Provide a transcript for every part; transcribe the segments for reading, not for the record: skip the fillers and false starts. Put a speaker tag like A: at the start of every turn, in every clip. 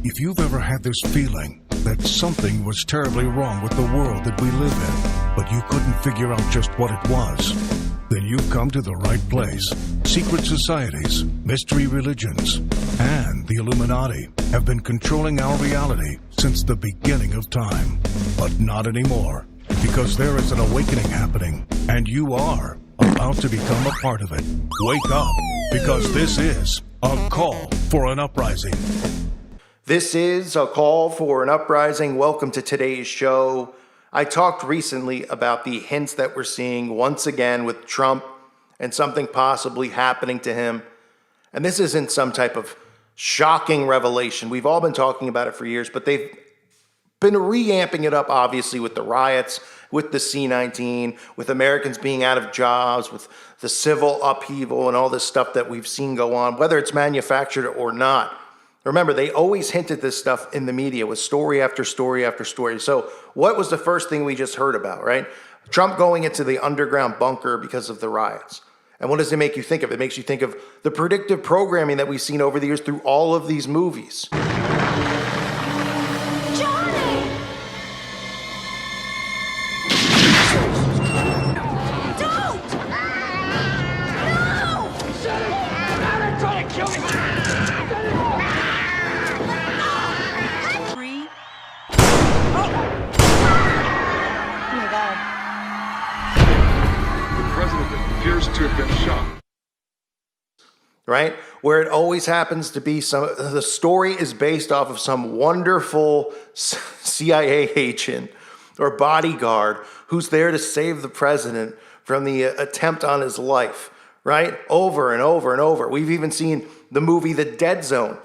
A: If you've ever had this feeling that something was terribly wrong with the world that we live in, but you couldn't figure out just what it was, then you've come to the right place. Secret societies, mystery religions, and the Illuminati have been controlling our reality since the beginning of time. But not anymore, because there is an awakening happening, and you are about to become a part of it. Wake up, because this is a call for an uprising.
B: This is a call for an uprising. Welcome to today's show. I talked recently about the hints that we're seeing once again with Trump and something possibly happening to him. And this isn't some type of shocking revelation. We've all been talking about it for years, but they've been reamping it up, obviously, with the riots, with the C-19, with Americans being out of jobs, with the civil upheaval and all this stuff that we've seen go on, whether it's manufactured or not. Remember, they always hinted this stuff in the media with story after story after story. So what was the first thing we just heard about, right? Trump going into the underground bunker because of the riots. And what does it make you think of? It makes you think of the predictive programming that we've seen over the years through all of these movies.
C: Appears to have been shot.
B: Right? Where it always happens to be the story is based off of some wonderful CIA agent or bodyguard who's there to save the president from the attempt on his life, right? Over and over and over. We've even seen the movie The Dead Zone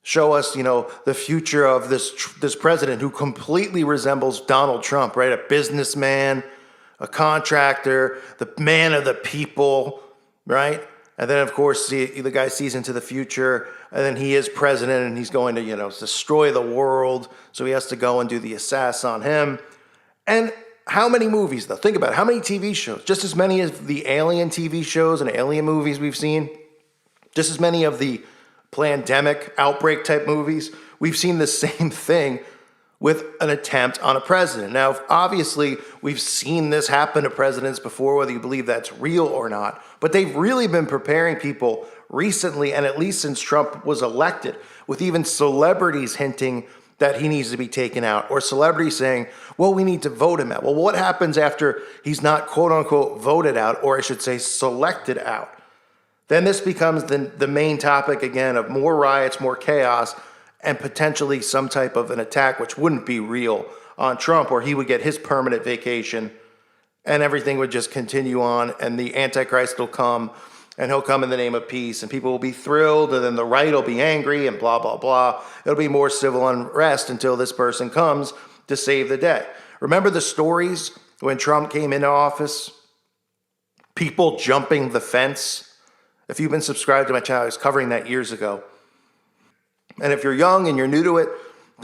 B: show us, the future of this president who completely resembles Donald Trump, right? A businessman, a contractor, the man of the people, right? And then, of course, the guy sees into the future, and then he is president, and he's going to, destroy the world, so he has to go and do the assass on him. And how many movies, though? Think about it. How many TV shows? Just as many as the Alien TV shows and Alien movies we've seen. Just as many of the pandemic outbreak type movies. We've seen the same thing with an attempt on a president. Now, obviously, we've seen this happen to presidents before, whether you believe that's real or not, but they've really been preparing people recently, and at least since Trump was elected, with even celebrities hinting that he needs to be taken out, or celebrities saying, well, we need to vote him out. Well, what happens after he's not, quote unquote, voted out, or I should say selected out? Then this becomes the main topic again of more riots, more chaos, and potentially some type of an attack, which wouldn't be real, on Trump, or he would get his permanent vacation and everything would just continue on, and the Antichrist will come, and he'll come in the name of peace, and people will be thrilled, and then the right will be angry, and blah, blah, blah. It'll be more civil unrest until this person comes to save the day. Remember the stories when Trump came into office? People jumping the fence? If you've been subscribed to my channel, I was covering that years ago. And if you're young and you're new to it,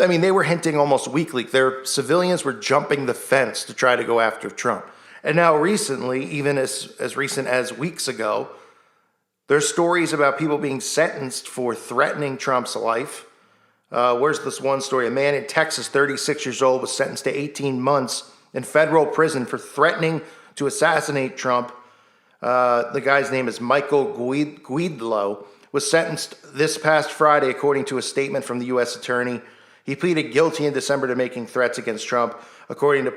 B: I mean, they were hinting almost weekly. Their civilians were jumping the fence to try to go after Trump. And now recently, even as recent as weeks ago, there's stories about people being sentenced for threatening Trump's life. Where's this one story? A man in Texas, 36 years old, was sentenced to 18 months in federal prison for threatening to assassinate Trump. The guy's name is Michael Guidlo. Was sentenced this past Friday, according to a statement from the U.S. attorney. He pleaded guilty in December to making threats against Trump, according to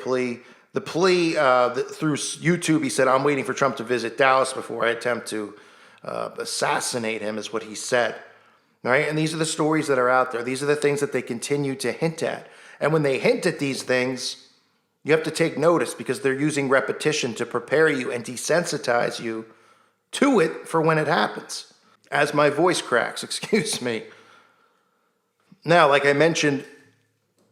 B: the plea through YouTube. He said, I'm waiting for Trump to visit Dallas before I attempt to assassinate him, is what he said. All right? And these are the stories that are out there. These are the things that they continue to hint at. And when they hint at these things, you have to take notice, because they're using repetition to prepare you and desensitize you to it for when it happens. As my voice cracks, excuse me. Now, like I mentioned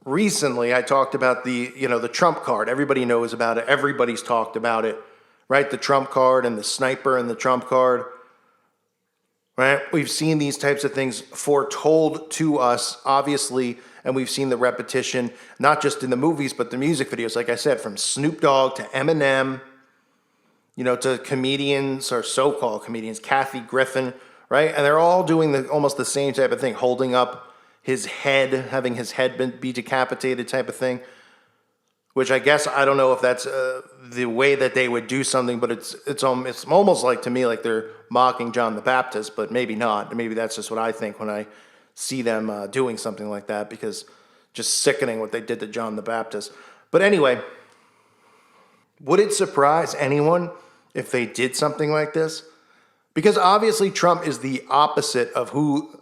B: recently, I talked about the Trump card. Everybody knows about it. Everybody's talked about it, right? The Trump card and the sniper and the Trump card, right? We've seen these types of things foretold to us, obviously, and we've seen the repetition, not just in the movies, but the music videos, like I said, from Snoop Dogg to Eminem, to comedians or so-called comedians, Kathy Griffin, right? And they're all doing almost the same type of thing, holding up his head, having his head be decapitated type of thing. Which I guess, I don't know if that's the way that they would do something, but it's almost like, to me, like they're mocking John the Baptist, but maybe not. Maybe that's just what I think when I see them doing something like that, because just sickening what they did to John the Baptist. But anyway, would it surprise anyone if they did something like this? Because obviously Trump is the opposite of who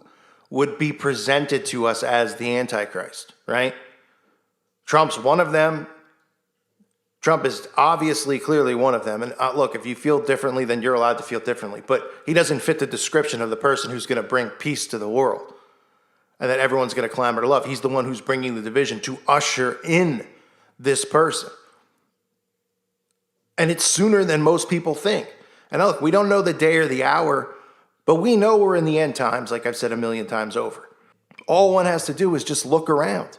B: would be presented to us as the Antichrist, right? Trump's one of them. Trump is obviously, clearly one of them. And look, if you feel differently, then you're allowed to feel differently. But he doesn't fit the description of the person who's going to bring peace to the world and that everyone's going to clamor to love. He's the one who's bringing the division to usher in this person. And it's sooner than most people think. And look, we don't know the day or the hour, but we know we're in the end times, like I've said a million times over. All one has to do is just look around.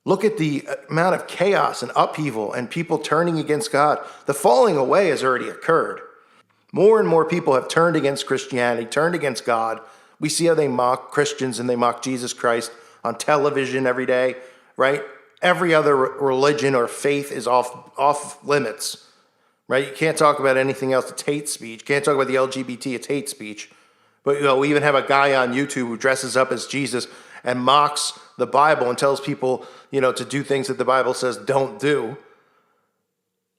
B: Look at the amount of chaos and upheaval and people turning against God. The falling away has already occurred. More and more people have turned against Christianity, turned against God. We see how they mock Christians and they mock Jesus Christ on television every day, right? Every other religion or faith is off limits, right? You can't talk about anything else. It's hate speech. You can't talk about the LGBT. It's hate speech. But we even have a guy on YouTube who dresses up as Jesus and mocks the Bible and tells people, to do things that the Bible says don't do.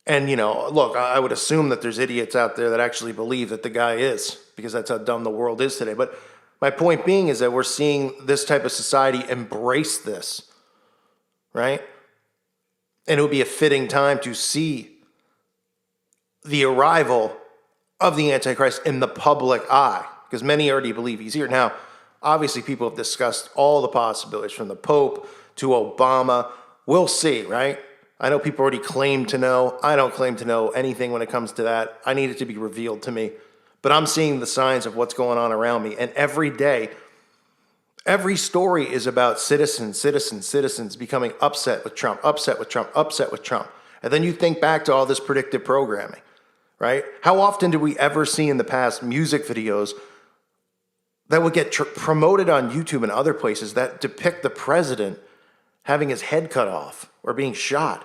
B: And, look, I would assume that there's idiots out there that actually believe that the guy is, because that's how dumb the world is today. But my point being is that we're seeing this type of society embrace this, right? And it would be a fitting time to see the arrival of the Antichrist in the public eye, because many already believe he's here. Now, obviously, people have discussed all the possibilities, from the Pope to Obama. We'll see, right? I know people already claim to know. I don't claim to know anything when it comes to that. I need it to be revealed to me. But I'm seeing the signs of what's going on around me. And every day, every story is about citizens becoming upset with Trump. And then you think back to all this predictive programming, right? How often did we ever see in the past music videos that would get promoted on YouTube and other places that depict the president having his head cut off or being shot?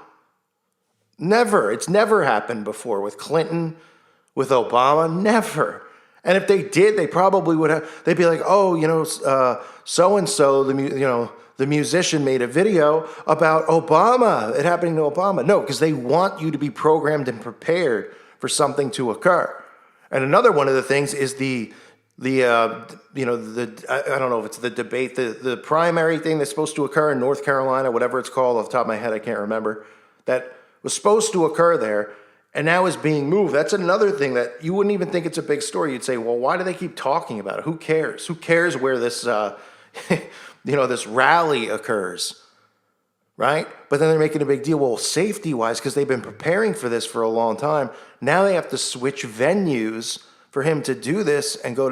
B: Never. It's never happened before with Clinton, with Obama. Never. And if they did, they probably would have. They'd be like, oh, so-and-so, the musician made a video about Obama, it happening to Obama. No, because they want you to be programmed and prepared for something to occur. And another one of the things is I don't know if it's the debate, the primary thing that's supposed to occur in North Carolina, whatever it's called, off the top of my head, I can't remember, that was supposed to occur there and now is being moved. That's another thing that you wouldn't even think it's a big story. You'd say, well, why do they keep talking about it? Who cares? Who cares where this, this rally occurs, right? But then they're making a big deal. Well, safety-wise, because they've been preparing for this for a long time, now they have to switch venues for him to do this and go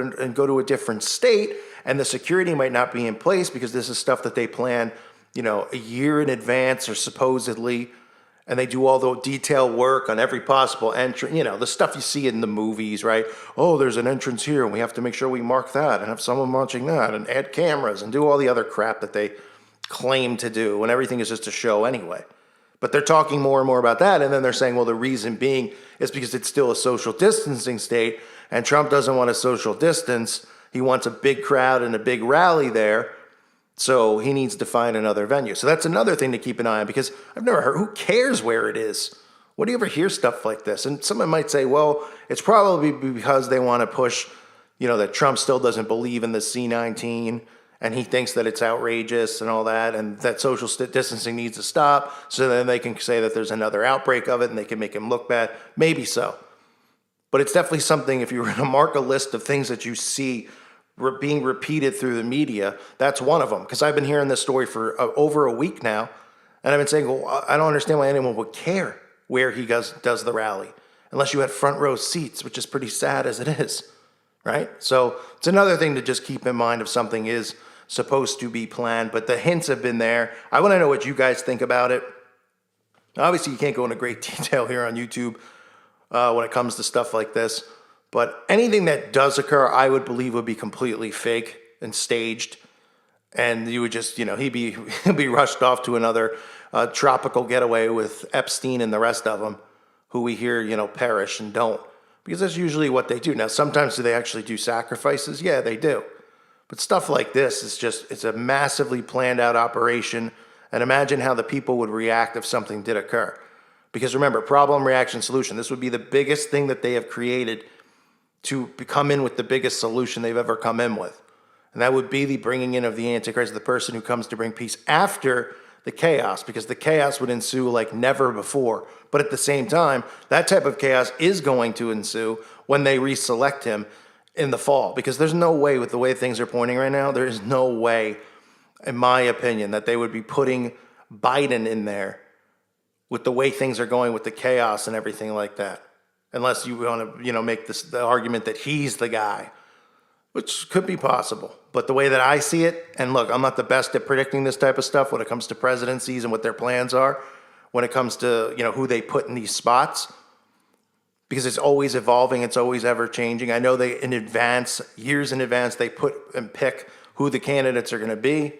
B: to a different state, and the security might not be in place because this is stuff that they plan, a year in advance or supposedly, and they do all the detail work on every possible entrance, the stuff you see in the movies, right? Oh, there's an entrance here, and we have to make sure we mark that and have someone watching that and add cameras and do all the other crap that they claim to do when everything is just a show anyway. But they're talking more and more about that, and then they're saying, well, the reason being is because it's still a social distancing state, and Trump doesn't want a social distance. He wants a big crowd and a big rally there, so he needs to find another venue. So that's another thing to keep an eye on, because I've never heard, who cares where it is? What do you ever hear stuff like this? And someone might say, well, it's probably because they want to push, that Trump still doesn't believe in the C-19, and he thinks that it's outrageous and all that, and that social distancing needs to stop, so then they can say that there's another outbreak of it and they can make him look bad. Maybe so. But it's definitely something, if you were going to mark a list of things that you see being repeated through the media, that's one of them. Because I've been hearing this story for over a week now, and I've been saying, well, I don't understand why anyone would care where he does the rally, unless you had front row seats, which is pretty sad as it is, right? So it's another thing to just keep in mind if something is supposed to be planned, but the hints have been there. I want to know what you guys think about it. Obviously, you can't go into great detail here on YouTube when it comes to stuff like this, but anything that does occur, I would believe would be completely fake and staged. and you would just, he'd be he'd be rushed off to another tropical getaway with Epstein and the rest of them, who we hear, perish and don't, because that's usually what they do. Now, sometimes do they actually do sacrifices? Yeah, they do. But stuff like this is it's a massively planned out operation. And imagine how the people would react if something did occur. Because remember, problem, reaction, solution. This would be the biggest thing that they have created to come in with the biggest solution they've ever come in with. And that would be the bringing in of the Antichrist, the person who comes to bring peace after the chaos, because the chaos would ensue like never before. But at the same time, that type of chaos is going to ensue when they reselect him in the fall, because there's no way, with the way things are pointing right now, there is no way, in my opinion, that they would be putting Biden in there with the way things are going with the chaos and everything like that. Unless you want to, make the argument that he's the guy, which could be possible. But the way that I see it, and look, I'm not the best at predicting this type of stuff when it comes to presidencies and what their plans are, when it comes to, who they put in these spots, because it's always evolving, it's always ever changing. I know they, in advance, years in advance, they put and pick who the candidates are going to be,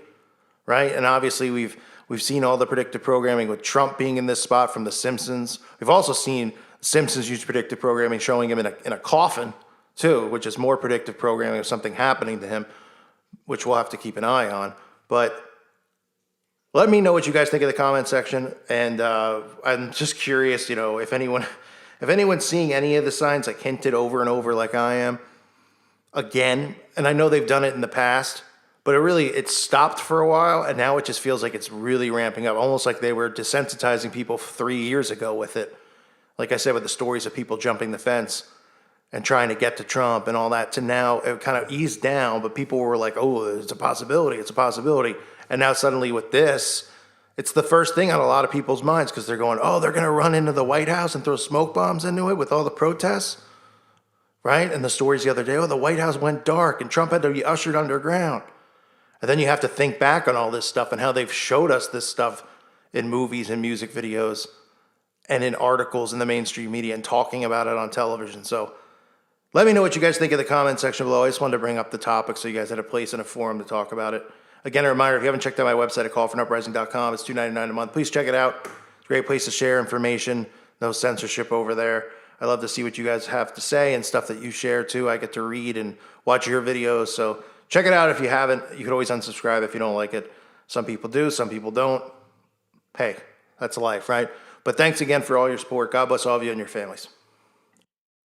B: right? And obviously we've seen all the predictive programming with Trump being in this spot from The Simpsons. We've also seen Simpsons use predictive programming showing him in a coffin too, which is more predictive programming of something happening to him, which we'll have to keep an eye on. But let me know what you guys think in the comment section. And I'm just curious, if anyone's seeing any of the signs like hinted over and over like I am again. And I know they've done it in the past, but it stopped for a while, and now it just feels like it's really ramping up, almost like they were desensitizing people 3 years ago with it. Like I said, with the stories of people jumping the fence and trying to get to Trump and all that, to now it kind of eased down, but people were like, oh, it's a possibility. And now suddenly with this, it's the first thing on a lot of people's minds, because they're going, oh, they're going to run into the White House and throw smoke bombs into it with all the protests, right? And the stories the other day, oh, the White House went dark and Trump had to be ushered underground. And then you have to think back on all this stuff and how they've showed us this stuff in movies and music videos and in articles in the mainstream media and talking about it on television. So let me know what you guys think in the comment section below. I just wanted to bring up the topic so you guys had a place and a forum to talk about it. Again, a reminder, if you haven't checked out my website at callfornuprising.com, it's $2.99 a month. Please check it out. It's a great place to share information. No censorship over there. I love to see what you guys have to say and stuff that you share too. I get to read and watch your videos. So check it out if you haven't. You can always unsubscribe if you don't like it. Some people do, some people don't. Hey, that's life, right? But thanks again for all your support. God bless all of you and your families.